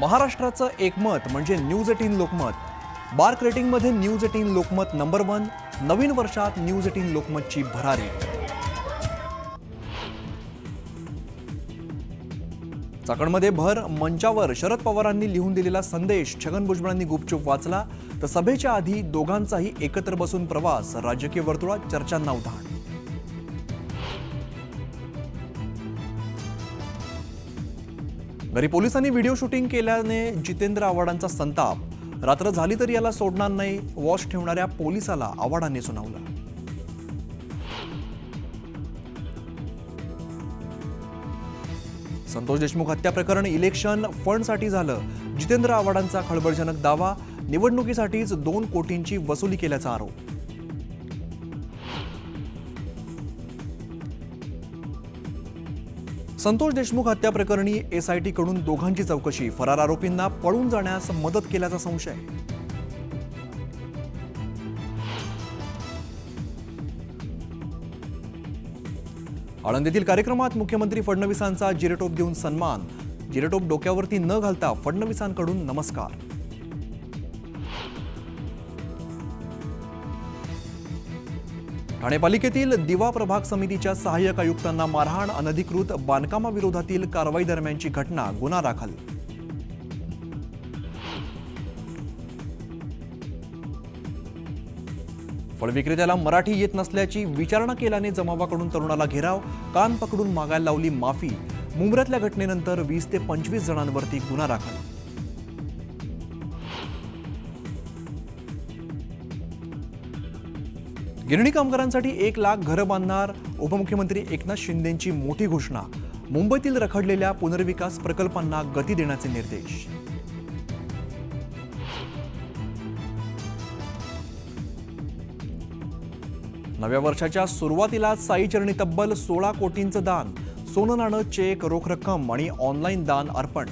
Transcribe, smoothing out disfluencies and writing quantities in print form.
महाराष्ट्राचं एकमत म्हणजे न्यूज 18 लोकमत। बार्क रेटिंगमध्ये न्यूज 18 लोकमत नंबर 1। नवीन वर्षात न्यूज 18 लोकमतची भरारी। चाकणमध्ये भर मंचावर शरद पवारांनी लिहून दिलेला संदेश छगन भुजबळांनी गुपचूप वाचला, तर सभेच्या आधी दोघांचाही एकत्र बसून प्रवास राजकीय वर्तुळात चर्चांना उधाण। घरी पोलिसांनी व्हिडिओ शूटिंग केल्याने जितेंद्र आव्हाडांचा संताप। रात्र झाली तरी याला सोडणार नाही, वॉच ठेवणाऱ्या पोलिसाला आव्हाडांनी सुनावलं। संतोष देशमुख हत्या प्रकरण इलेक्शन फंडसाठी झालं, जितेंद्र आव्हाडांचा खळबळजनक दावा। निवडणुकीसाठीच 2 कोटींची वसुली केल्याचा आरोप। संतोष देशमुख हत्या प्रकरणी एसआयटी कडून दोघांची चौकशी। फरार आरोपींना पळून जाण्यास मदत केल्याचा संशय। आळंदीतील कार्यक्रमात मुख्यमंत्री फडणवीसांचा जिरेटोप देऊन सन्मान। जिरेटोप डोक्यावरती न घालता फडणवीसांकडून नमस्कार। ठाणे पालिकेतील दिवा प्रभाग समितीच्या सहाय्यक आयुक्तांना मारहाण। अनधिकृत बांधकामाविरोधातील कारवाई दरम्यानची घटना, गुन्हा दाखल। फळ विक्रेत्याला मराठी येत नसल्याची विचारणा केल्याने जमावाकडून तरुणाला घेराव। कान पकडून मागायला लावली माफी। मुंब्र्यातल्या घटनेनंतर 20 ते 25 जणांवरती गुन्हा दाखल। गिरणी कामगारांसाठी 1 लाख घरं बांधणार। उपमुख्यमंत्री एकनाथ शिंदेंची मोठी घोषणा। मुंबईतील रखडलेल्या पुनर्विकास प्रकल्पांना गती देण्याचे निर्देश। नव्या वर्षाच्या सुरुवातीला साईचरणी तब्बल 16 कोटींचं दान। सोनं नाणं, चेक, रोख रक्कम आणि ऑनलाईन दान अर्पण।